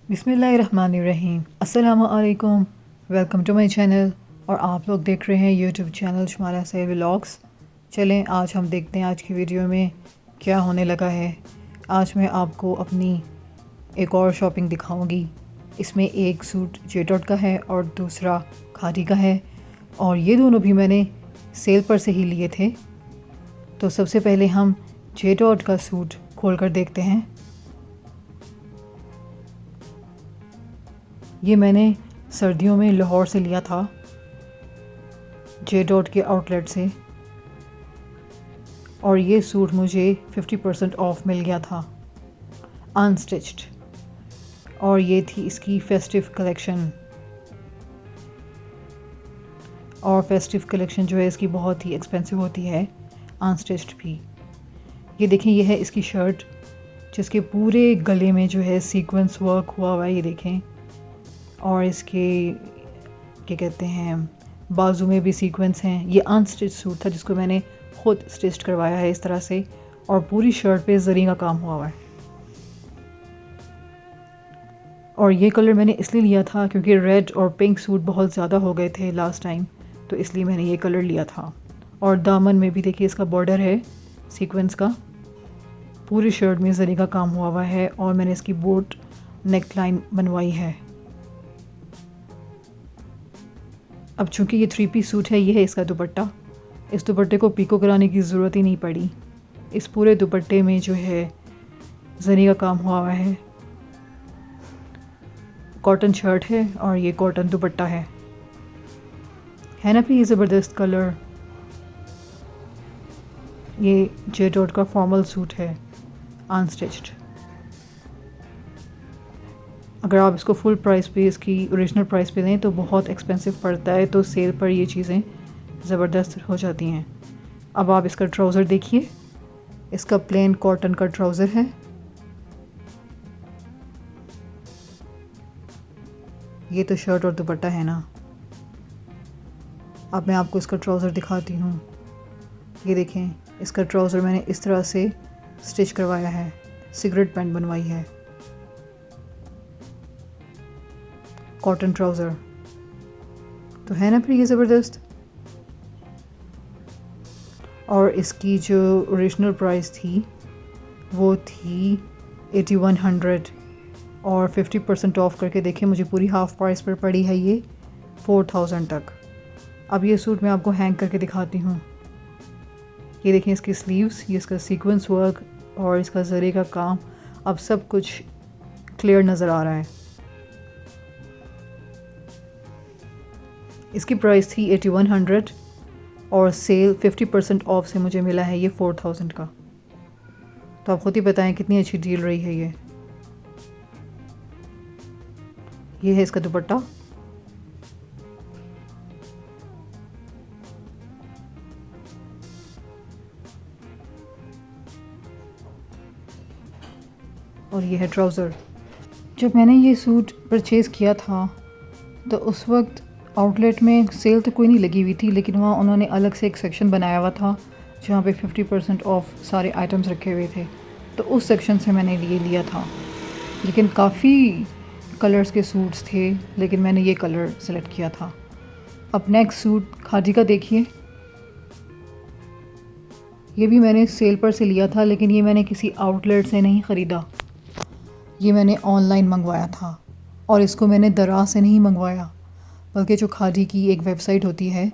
बिस्मिल्लाहिर्रहमानिर्रहीम। अस्सलामु अलैकुम। वेलकम टू माय चैनल और आप लोग देख रहे हैं यूट्यूब चैनल शुमारा से व्लॉग्स। चलें आज हम देखते हैं आज की वीडियो में क्या होने लगा है। आज मैं आपको अपनी एक और शॉपिंग दिखाऊंगी। इसमें एक सूट जेटॉट का है और दूसरा खादी का है और ये दोनों भी मैंने सेल पर से ही लिए थे। तो सबसे पहले हम जेटॉट का सूट खोलकर देखते हैं। ये मैंने सर्दियों में लाहौर से लिया था, जेटॉट के आउटलेट से, और ये सूट मुझे 50% ऑफ मिल गया था अनस्टिच्ड। और ये थी इसकी फेस्टिव कलेक्शन। और फेस्टिव कलेक्शन जो है इसकी बहुत ही एक्सपेंसिव होती है, अनस्टिच्ड भी। ये देखें, ये है इसकी शर्ट जिसके पूरे गले में जो है सीक्वेंस वर्क हुआ हुआ है, ये देखें। और इसके क्या कहते हैं, बाजू में भी सीक्वेंस हैं। ये अनस्टिच सूट था जिसको मैंने ख़ुद स्टिच करवाया है इस तरह से, और पूरी शर्ट पे जरी का काम हुआ हुआ है। और ये कलर मैंने इसलिए लिया था क्योंकि रेड और पिंक सूट बहुत ज़्यादा हो गए थे लास्ट टाइम, तो इसलिए मैंने ये कलर लिया था। और दामन में भी देखिए इसका बॉर्डर है सीक्वेंस का, पूरी शर्ट में जरी का काम हुआ हुआ है। और मैंने इसकी बोट नेक लाइन बनवाई है। अब चूँकि ये 3 पीस सूट है, ये है इसका दुपट्टा। इस दुपट्टे को पीको कराने की ज़रूरत ही नहीं पड़ी। इस पूरे दुपट्टे में जो है जरी का काम हुआ हुआ है। कॉटन शर्ट है और ये कॉटन दुपट्टा है ना भी ये ज़बरदस्त कलर। ये जेटॉट का फॉर्मल सूट है अनस्टिच्ड। अगर आप इसको फुल प्राइस पे, इसकी ओरिजिनल प्राइस पे लें तो बहुत एक्सपेंसिव पड़ता है, तो सेल पर ये चीज़ें ज़बरदस्त हो जाती हैं। अब आप इसका ट्राउज़र देखिए, इसका प्लेन कॉटन का ट्राउज़र है। ये तो शर्ट और दुपट्टा है ना। अब मैं आपको इसका ट्राउज़र दिखाती हूँ। ये देखें, इसका ट्राउज़र मैंने इस तरह से स्टिच करवाया है, सिगरेट पैंट बनवाई है, कॉटन ट्राउज़र। तो है ना फिर ये ज़बरदस्त। और इसकी जो ओरिजिनल प्राइस थी वो थी 8100 और 50% ऑफ करके देखें मुझे पूरी हाफ़ प्राइस पर पड़ी है ये 4000 तक। अब ये सूट मैं आपको हैंग करके दिखाती हूँ। ये देखें इसकी स्लीव्स, ये इसका सीक्वेंस वर्क और इसका जरी का काम, अब सब कुछ क्लियर नज़र आ रहा है। इसकी प्राइस थी 8100 और सेल 50% ऑफ से मुझे मिला है ये 4000 का। तो आप खुद ही बताएं कितनी अच्छी डील रही है ये है इसका दुपट्टा। और ये है ट्राउज़र। जब मैंने ये सूट परचेज़ किया था तो उस वक्त आउटलेट में सेल तो कोई नहीं लगी हुई थी, लेकिन वहाँ उन्होंने अलग से एक सेक्शन बनाया हुआ था जहाँ पे 50% ऑफ सारे आइटम्स रखे हुए थे। तो उस सेक्शन से मैंने ये लिया था। लेकिन काफ़ी कलर्स के सूट्स थे, लेकिन मैंने ये कलर सेलेक्ट किया था। अब नेक्स्ट सूट खादी का देखिए। ये भी मैंने सेल पर से लिया था, लेकिन ये मैंने किसी आउटलेट से नहीं ख़रीदा, ये मैंने ऑनलाइन मंगवाया था। और इसको मैंने दराज से नहीं मंगवाया, बल्कि जो खादी की एक वेबसाइट होती है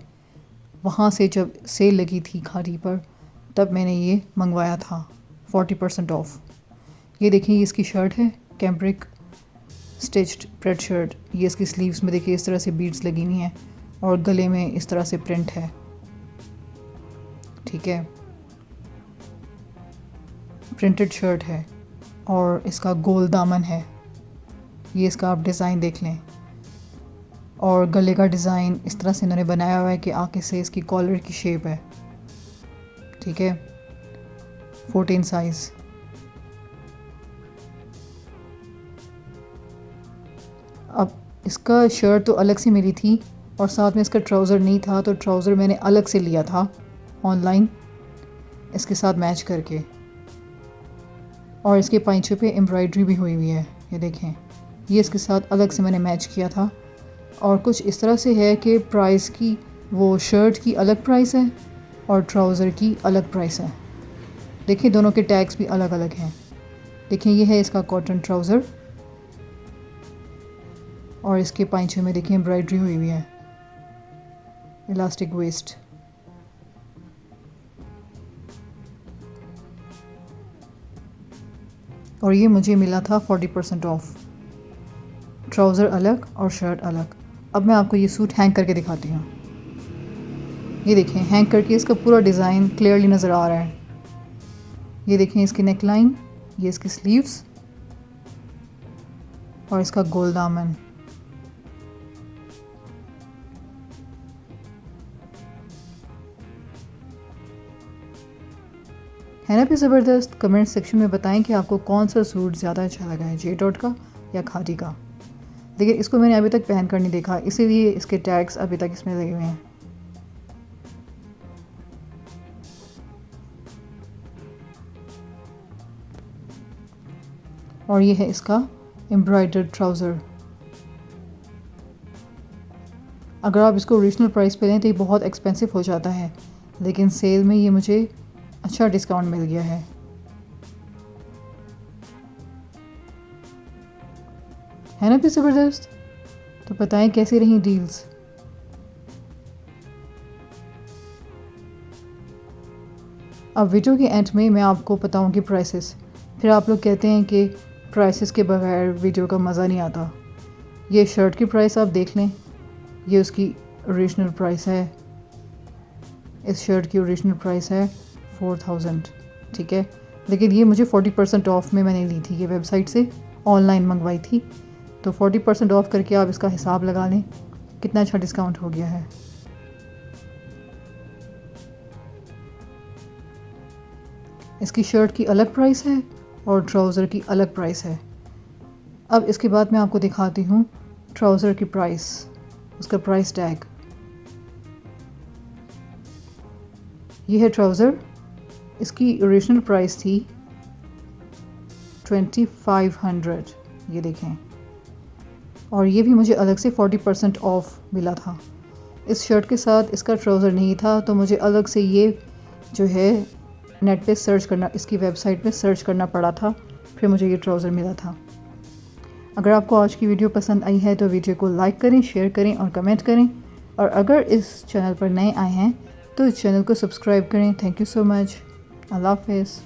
वहाँ से जब सेल लगी थी खादी पर तब मैंने ये मंगवाया था 40% ऑफ। ये देखिए, ये इसकी शर्ट है, कैम्ब्रिक स्टिच्ड प्रेड शर्ट। ये इसकी स्लीव्स में देखिए इस तरह से बीड्स लगी हुई हैं और गले में इस तरह से प्रिंट है, ठीक है, प्रिंटेड शर्ट है। और इसका गोल दामन है, ये इसका आप डिज़ाइन देख लें। और गले का डिज़ाइन इस तरह से इन्होंने बनाया हुआ है कि आगे से इसकी कॉलर की शेप है, ठीक है, 14 साइज़। अब इसका शर्ट तो अलग से मिली थी और साथ में इसका ट्राउज़र नहीं था, तो ट्राउज़र मैंने अलग से लिया था ऑनलाइन इसके साथ मैच करके। और इसके पाइंचे पे एम्ब्रॉयडरी भी हुई हुई है, ये देखें, ये इसके साथ अलग से मैंने मैच किया था। और कुछ इस तरह से है कि प्राइस की वो शर्ट की अलग प्राइस है और ट्राउज़र की अलग प्राइस है। देखिए दोनों के टैग्स भी अलग अलग हैं। देखिए ये है इसका कॉटन ट्राउज़र और इसके पाइंचे में देखिए एम्ब्रॉयडरी हुई हुई है, इलास्टिक वेस्ट। और ये मुझे मिला था 40% ऑफ। ट्राउज़र अलग और शर्ट अलग। अब मैं आपको ये सूट हैंग करके दिखाती हूँ। ये देखें हैंग करके इसका पूरा डिज़ाइन क्लियरली नज़र आ रहा है। ये देखें इसकी नेक लाइन, ये इसकी स्लीव्स और इसका गोल दामन। है ना भी ज़बरदस्त। कमेंट सेक्शन में बताएं कि आपको कौन सा सूट ज़्यादा अच्छा लगा है, जे डॉट का या खादी का। देखिए इसको मैंने अभी तक पहन कर नहीं देखा, इसीलिए इसके टैग्स अभी तक इसमें लगे हुए हैं। और ये है इसका एम्ब्रॉयडर्ड ट्राउज़र। अगर आप इसको ओरिजिनल प्राइस पे लें तो ये बहुत एक्सपेंसिव हो जाता है, लेकिन सेल में ये मुझे अच्छा डिस्काउंट मिल गया है। है ना भी ज़बरदस्त। तो बताएं कैसी रही डील्स। अब वीडियो के एंड में मैं आपको बताऊंगी प्राइसेस। फिर आप लोग कहते हैं कि प्राइसेस के बगैर वीडियो का मज़ा नहीं आता। ये शर्ट की प्राइस आप देख लें, ये उसकी ओरिजिनल प्राइस है। इस शर्ट की ओरिजिनल प्राइस है 4000, ठीक है। लेकिन ये मुझे 40% ऑफ में मैंने ली थी, ये वेबसाइट से ऑनलाइन मंगवाई थी। तो 40% ऑफ करके आप इसका हिसाब लगा लें कितना अच्छा डिस्काउंट हो गया है। इसकी शर्ट की अलग प्राइस है और ट्राउज़र की अलग प्राइस है। अब इसके बाद मैं आपको दिखाती हूँ ट्राउज़र की प्राइस, उसका प्राइस टैग। ये है ट्राउज़र, इसकी ओरिजिनल प्राइस थी 2500, ये देखें। और ये भी मुझे अलग से 40% ऑफ मिला था। इस शर्ट के साथ इसका ट्राउज़र नहीं था, तो मुझे अलग से ये जो है नेट पे सर्च करना, इसकी वेबसाइट पे सर्च करना पड़ा था, फिर मुझे ये ट्राउज़र मिला था। अगर आपको आज की वीडियो पसंद आई है तो वीडियो को लाइक करें, शेयर करें और कमेंट करें। और अगर इस चैनल पर नए आए हैं तो इस चैनल को सब्सक्राइब करें। Thank you so much. अल्लाह हाफ़िज़।